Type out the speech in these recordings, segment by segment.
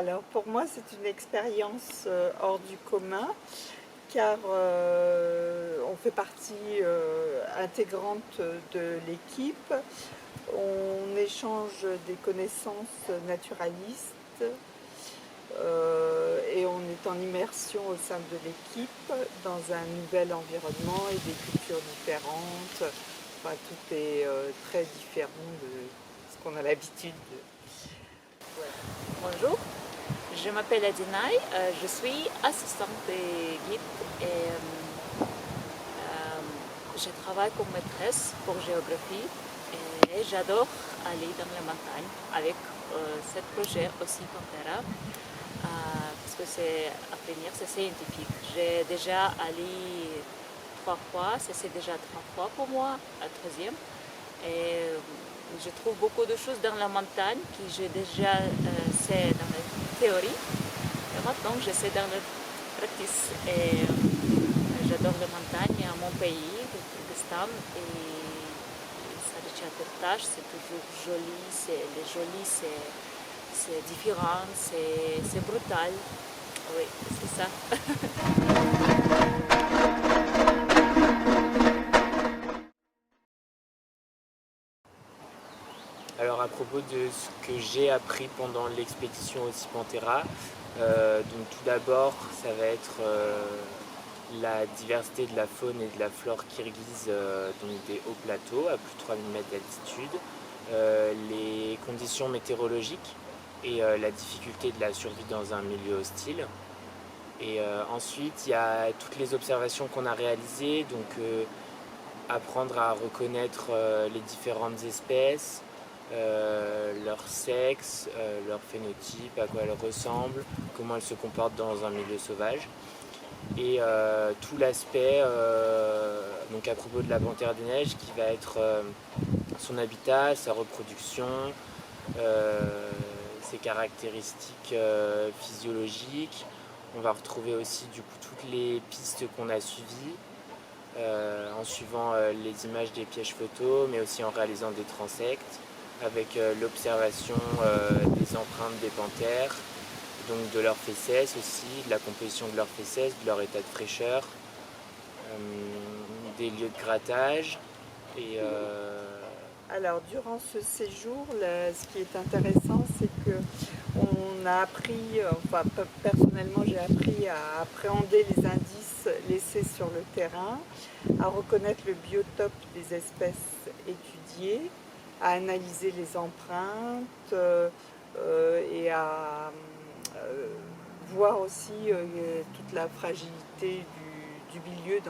Alors pour moi c'est une expérience hors du commun car on fait partie intégrante de l'équipe, on échange des connaissances naturalistes et on est en immersion au sein de l'équipe dans un nouvel environnement et des cultures différentes. Enfin, tout est très différent de ce qu'on a l'habitude de... Bonjour, je m'appelle Adinaï, je suis assistante de guide et je travaille comme maîtresse pour géographie et j'adore aller dans la montagne avec ce projet aussi Pantera parce que c'est à venir, c'est scientifique. J'ai déjà allé 3 fois, c'est déjà 3 fois pour moi, la troisième. Et je trouve beaucoup de choses dans la montagne que j'ai déjà sais dans la théorie. Et maintenant, je sais dans la pratique. Et j'adore la montagne à mon pays, le Kyrgyzstan. Et Sarıçatepeş, c'est toujours joli, c'est différent, c'est brutal. Oui, c'est ça. Alors à propos de ce que j'ai appris pendant l'expédition aussi Pantera, donc tout d'abord ça va être la diversité de la faune et de la flore kirghize, donc des hauts plateaux à plus de 3000 mètres d'altitude, les conditions météorologiques et la difficulté de la survie dans un milieu hostile. Et ensuite il y a toutes les observations qu'on a réalisées, donc apprendre à reconnaître les différentes espèces, leur sexe, leur phénotype, à quoi elles ressemblent, comment elles se comportent dans un milieu sauvage. Et tout l'aspect donc à propos de la panthère des neiges qui va être son habitat, sa reproduction, ses caractéristiques physiologiques. On va retrouver aussi du coup toutes les pistes qu'on a suivies en suivant les images des pièges photos, mais aussi en réalisant des transects, avec l'observation des empreintes des panthères, donc de leurs fesses aussi, de la composition de leurs fesses, de leur état de fraîcheur, des lieux de grattage. Et Alors durant ce séjour, ce qui est intéressant, c'est que on a appris, enfin personnellement j'ai appris à appréhender les indices laissés sur le terrain, à reconnaître le biotope des espèces étudiées, à analyser les empreintes et à voir aussi toute la fragilité du milieu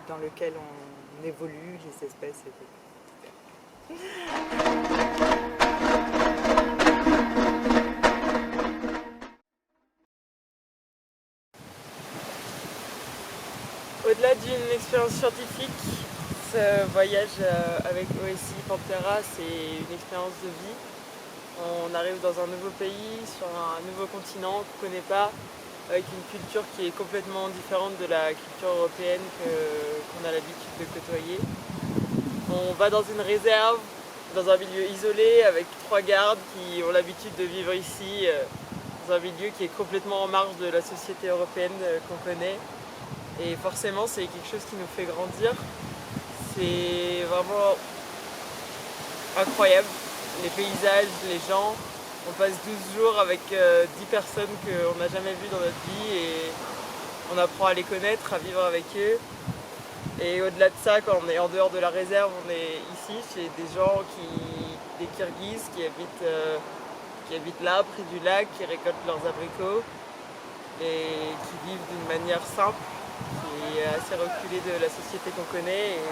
dans lequel on évolue, les espèces évoluent. Au-delà d'une expérience scientifique, ce voyage avec OSI Pantera, c'est une expérience de vie. On arrive dans un nouveau pays, sur un nouveau continent qu'on ne connaît pas, avec une culture qui est complètement différente de la culture européenne qu'on a l'habitude de côtoyer. On va dans une réserve, dans un milieu isolé, avec 3 gardes qui ont l'habitude de vivre ici, dans un milieu qui est complètement en marge de la société européenne qu'on connaît. Et forcément, c'est quelque chose qui nous fait grandir. C'est vraiment incroyable. Les paysages, les gens. On passe 12 jours avec 10 personnes qu'on n'a jamais vues dans notre vie et on apprend à les connaître, à vivre avec eux. Et au-delà de ça, quand on est en dehors de la réserve, on est ici chez des gens des Kirghizes qui habitent là, près du lac, qui récoltent leurs abricots et qui vivent d'une manière simple, qui est assez reculée de la société qu'on connaît. Et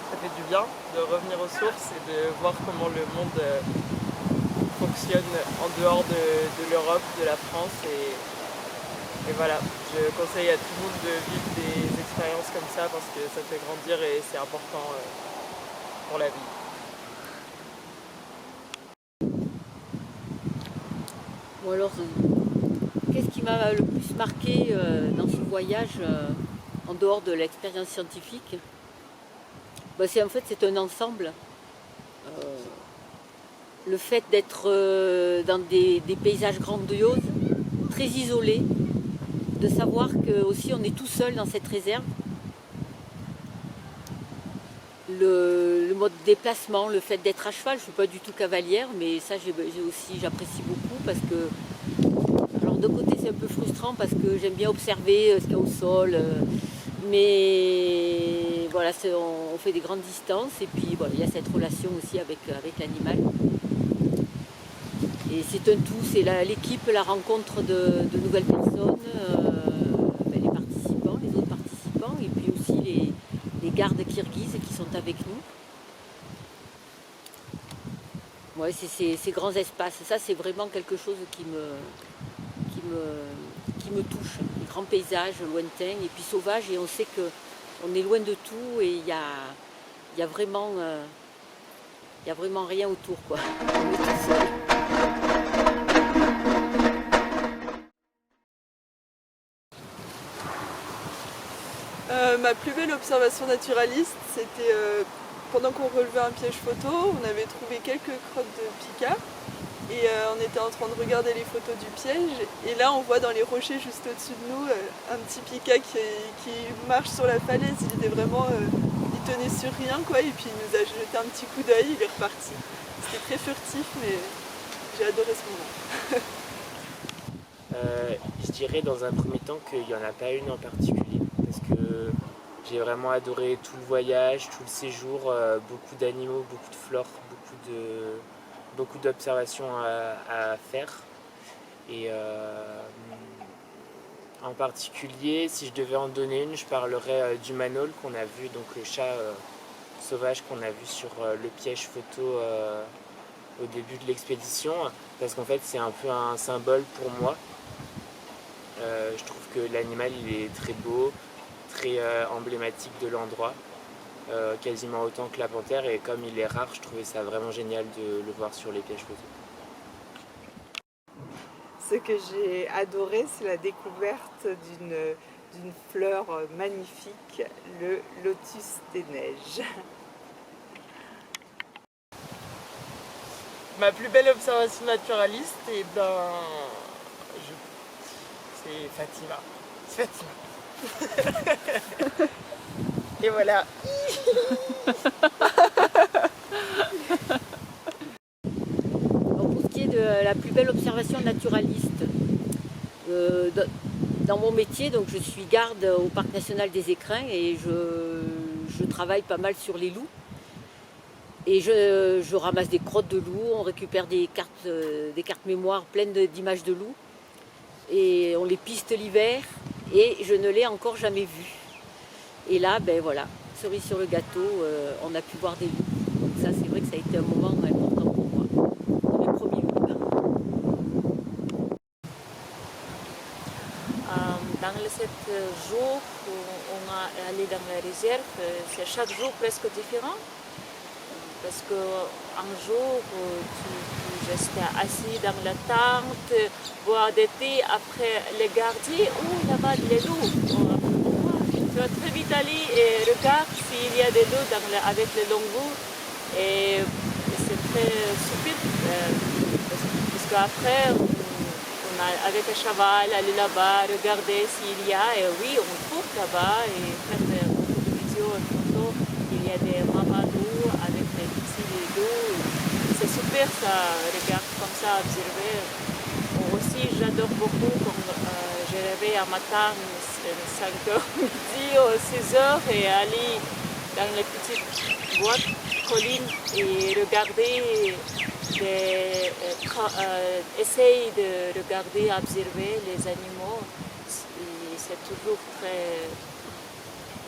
ça fait du bien de revenir aux sources et de voir comment le monde fonctionne en dehors de l'Europe, de la France. Et voilà, je conseille à tout le monde de vivre des expériences comme ça parce que ça fait grandir et c'est important pour la vie. Bon alors, qu'est-ce qui m'a le plus marqué dans ce voyage en dehors de l'expérience scientifique? C'est en fait c'est un ensemble. Le fait d'être dans des paysages grandioses, très isolé, de savoir que aussi on est tout seul dans cette réserve. Le mode de déplacement, le fait d'être à cheval, je ne suis pas du tout cavalière, mais ça j'apprécie beaucoup parce que, alors de côté c'est un peu frustrant parce que j'aime bien observer ce qu'il y a au sol, mais voilà, on fait des grandes distances et puis voilà, il y a cette relation aussi avec l'animal. Et c'est un tout, c'est l'équipe, la rencontre de nouvelles personnes, les participants, les autres participants, et puis aussi les gardes kirghizes qui sont avec nous. Ouais, c'est ces grands espaces, ça c'est vraiment quelque chose qui me touche. Les grands paysages lointains et puis sauvages, et on sait qu'on est loin de tout et il y a vraiment rien autour, quoi. On est tout seul. Ma plus belle observation naturaliste, c'était pendant qu'on relevait un piège photo, on avait trouvé quelques crottes de pika et on était en train de regarder les photos du piège et là on voit dans les rochers juste au-dessus de nous un petit pika qui marche sur la falaise. Il était vraiment, il tenait sur rien quoi, et puis il nous a jeté un petit coup d'œil, il est reparti. C'était très furtif mais j'ai adoré ce moment. Je dirais dans un premier temps qu'il n'y en a pas une en particulier, parce que j'ai vraiment adoré tout le voyage, tout le séjour, beaucoup d'animaux, beaucoup de flore, beaucoup d'observations à faire. Et en particulier, si je devais en donner une, je parlerais du manol qu'on a vu, donc le chat sauvage qu'on a vu sur le piège photo au début de l'expédition, parce qu'en fait c'est un peu un symbole pour moi. Je trouve que l'animal il est très beau, très emblématique de l'endroit, quasiment autant que la panthère, et comme il est rare, je trouvais ça vraiment génial de le voir sur les pièges photos. Ce que j'ai adoré, c'est la découverte d'une fleur magnifique, le lotus des neiges. Ma plus belle observation naturaliste, et c'est Fatima. C'est Fatima. Et voilà. Pour ce qui est de la plus belle observation naturaliste, dans mon métier, donc je suis garde au Parc national des Écrins et je travaille pas mal sur les loups. Et je ramasse des crottes de loups, on récupère des cartes mémoire pleines d'images de loups. Et on les piste l'hiver et je ne l'ai encore jamais vu. Et là, ben voilà, cerise sur le gâteau, on a pu voir des loups. Donc ça, c'est vrai que ça a été un moment important pour moi. Mes premiers loups. Dans les 7 jours où on est allé dans la réserve, c'est chaque jour presque différent. Parce qu'un jour, tu restais assis dans la tente, boire des thé, après les garder, là-bas les loups. Tu vas très vite aller et regarde s'il y a des loups avec les longs bouts. Et c'est très super, parce qu'après, on a avec un cheval, aller là-bas, regarder s'il y a, et oui, on trouve là-bas, et faire beaucoup de vidéos et photos. Il y a des mamadous avec les petits rideaux. C'est super ça, regarde comme ça, observer. Aussi, j'adore beaucoup quand je réveille un matin, 5h midi ou 6h, et aller dans les petites boîtes, collines, et regarder, essayer de regarder, observer les animaux. C'est toujours très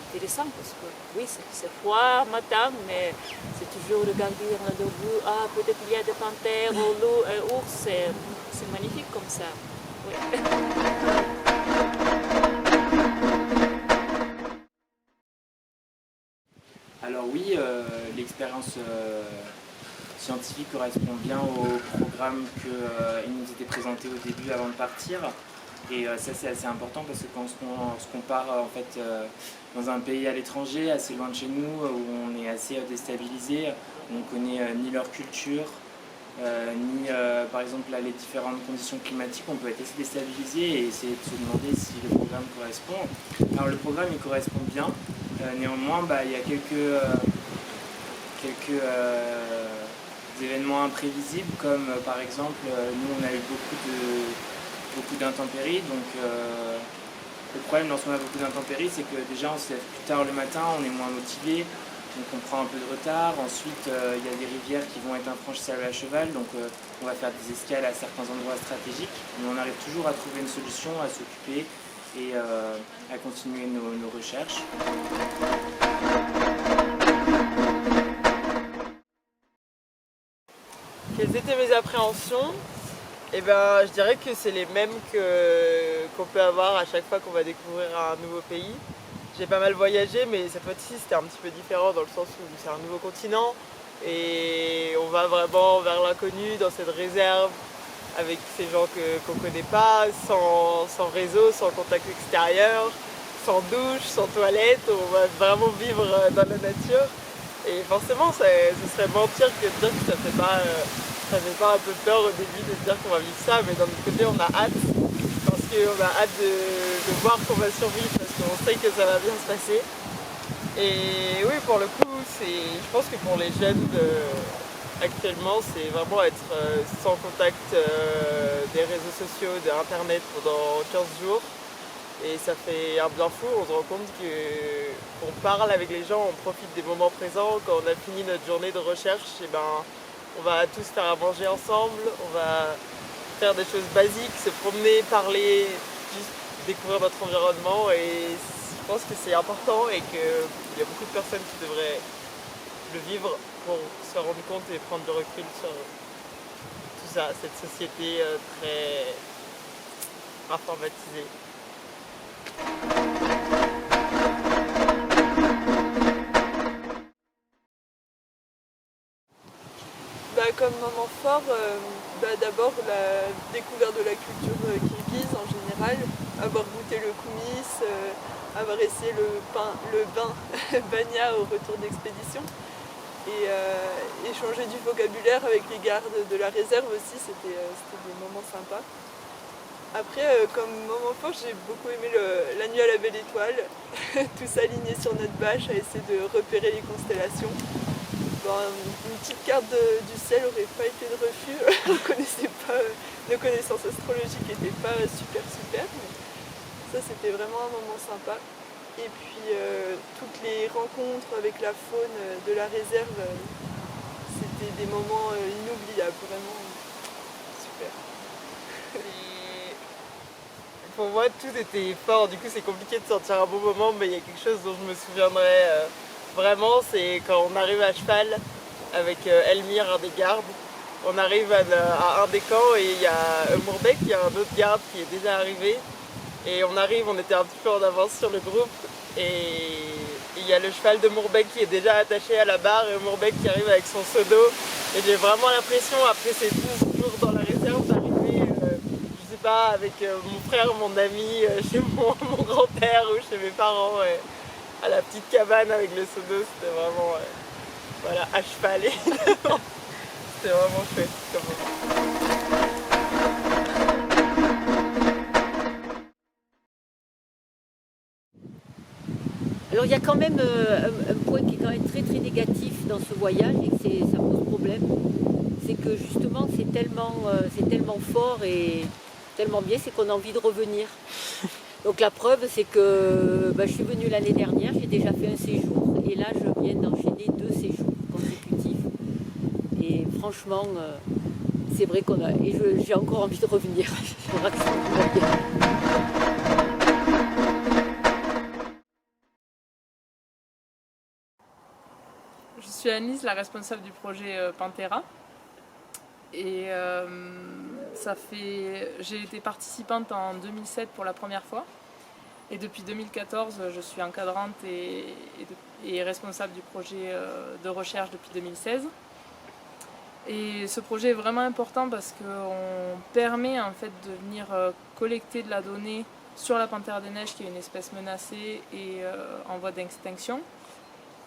intéressant parce que oui, c'est froid matin, mais c'est toujours regarder dans le bout, peut-être il y a des panthères, loups, ours, c'est magnifique comme ça. Oui. Alors oui, l'expérience scientifique correspond bien au programme qui nous était présenté au début avant de partir. Et ça c'est assez important parce que quand on se compare en fait dans un pays à l'étranger, assez loin de chez nous, où on est assez déstabilisé, on ne connaît ni leur culture, ni par exemple là, les différentes conditions climatiques. On peut être assez déstabilisé et essayer de se demander si le programme correspond. Alors le programme il correspond bien, néanmoins il y a quelques événements imprévisibles comme par exemple nous on a eu beaucoup d'intempéries, donc le problème lorsqu'on a beaucoup d'intempéries c'est que déjà on se lève plus tard le matin, on est moins motivé, donc on prend un peu de retard. Ensuite il y a des rivières qui vont être infranchissables à cheval, donc on va faire des escales à certains endroits stratégiques, mais on arrive toujours à trouver une solution, à s'occuper et à continuer nos recherches. Quelles étaient mes appréhensions? Je dirais que c'est les mêmes qu'on peut avoir à chaque fois qu'on va découvrir un nouveau pays. J'ai pas mal voyagé, mais cette fois-ci c'était un petit peu différent dans le sens où c'est un nouveau continent et on va vraiment vers l'inconnu dans cette réserve avec ces gens qu'on connaît pas, sans réseau, sans contact extérieur, sans douche, sans toilette. On va vraiment vivre dans la nature et forcément ce serait mentir que de dire que ça fait pas un peu peur au début de dire qu'on va vivre ça, mais d'un autre côté on a hâte parce qu'on a hâte de voir qu'on va survivre parce qu'on sait que ça va bien se passer. Et oui, pour le coup, je pense que pour les jeunes actuellement, c'est vraiment être sans contact des réseaux sociaux, de internet pendant 15 jours. Et ça fait un bien fou, on se rend compte qu'on parle avec les gens, on profite des moments présents. Quand on a fini notre journée de recherche, on va tous faire à manger ensemble, on va faire des choses basiques, se promener, parler, juste découvrir notre environnement. Et je pense que c'est important et qu'il y a beaucoup de personnes qui devraient le vivre pour se rendre compte et prendre du recul sur tout ça, cette société très informatisée. Comme moment fort, d'abord la découverte de la culture kirghize en général, avoir goûté le koumis, avoir essayé le bain banya au retour d'expédition et échanger du vocabulaire avec les gardes de la réserve aussi, c'était des moments sympas. Après, comme moment fort, j'ai beaucoup aimé la nuit à la belle étoile, tous alignés sur notre bâche à essayer de repérer les constellations. Une petite carte du ciel n'aurait pas été de refus, on connaissait pas, nos connaissances astrologiques n'étaient pas super, mais ça c'était vraiment un moment sympa. Et puis toutes les rencontres avec la faune de la réserve, c'était des moments inoubliables, vraiment super. Et pour moi tout était fort, du coup c'est compliqué de sortir un bon moment, mais il y a quelque chose dont je me souviendrai vraiment, c'est quand on arrive à cheval avec Elmire, un des gardes. On arrive à un des camps et il y a Mourbek, il y a un autre garde qui est déjà arrivé. Et on arrive, on était un petit peu en avance sur le groupe. Et il y a le cheval de Mourbek qui est déjà attaché à la barre et Mourbek qui arrive avec son seau d'eau. Et j'ai vraiment l'impression, après ces 12 jours dans la réserve, d'arriver, je sais pas, avec mon frère, mon ami, chez mon grand-père ou chez mes parents. À la petite cabane avec le seau d'eau, c'était vraiment à cheval. C'était vraiment chouette comme moment. Alors il y a quand même un point qui est quand même très très négatif dans ce voyage et que ça pose problème. C'est que justement c'est tellement fort et tellement bien, c'est qu'on a envie de revenir. Donc la preuve c'est que je suis venue l'année dernière, j'ai déjà fait un séjour et là je viens d'enchaîner 2 séjours consécutifs. Et franchement c'est vrai j'ai encore envie de revenir. Je suis Anise, la responsable du projet Pantera. Et j'ai été participante en 2007 pour la première fois. Et depuis 2014, je suis encadrante et responsable du projet de recherche depuis 2016. Et ce projet est vraiment important parce qu'on permet en fait de venir collecter de la donnée sur la panthère des neiges, qui est une espèce menacée et en voie d'extinction,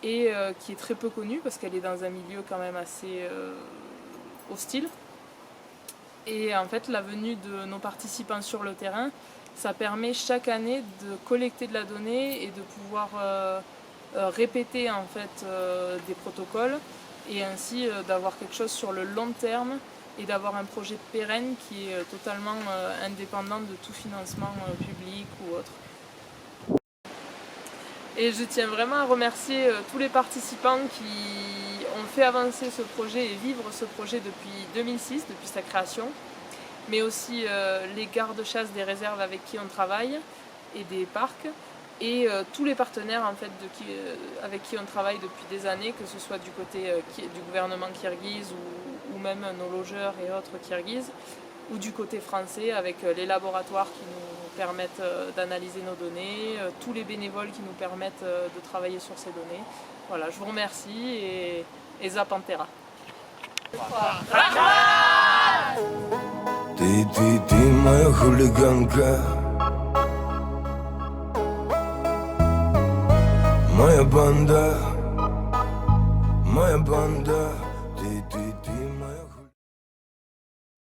et qui est très peu connue parce qu'elle est dans un milieu quand même assez hostiles. Et en fait, la venue de nos participants sur le terrain, ça permet chaque année de collecter de la donnée et de pouvoir répéter en fait des protocoles et ainsi d'avoir quelque chose sur le long terme et d'avoir un projet pérenne qui est totalement indépendant de tout financement public ou autre. Et je tiens vraiment à remercier tous les participants qui ont fait avancer ce projet et vivre ce projet depuis 2006, depuis sa création, mais aussi les gardes-chasse des réserves avec qui on travaille et des parcs, et tous les partenaires en fait, avec qui on travaille depuis des années, que ce soit du côté du gouvernement kirghize ou même nos logeurs et autres kirghizes, ou du côté français avec les laboratoires qui nous permettent d'analyser nos données, tous les bénévoles qui nous permettent de travailler sur ces données. Voilà, je vous remercie et Zapantera. Ty moja chuliganka, moja banda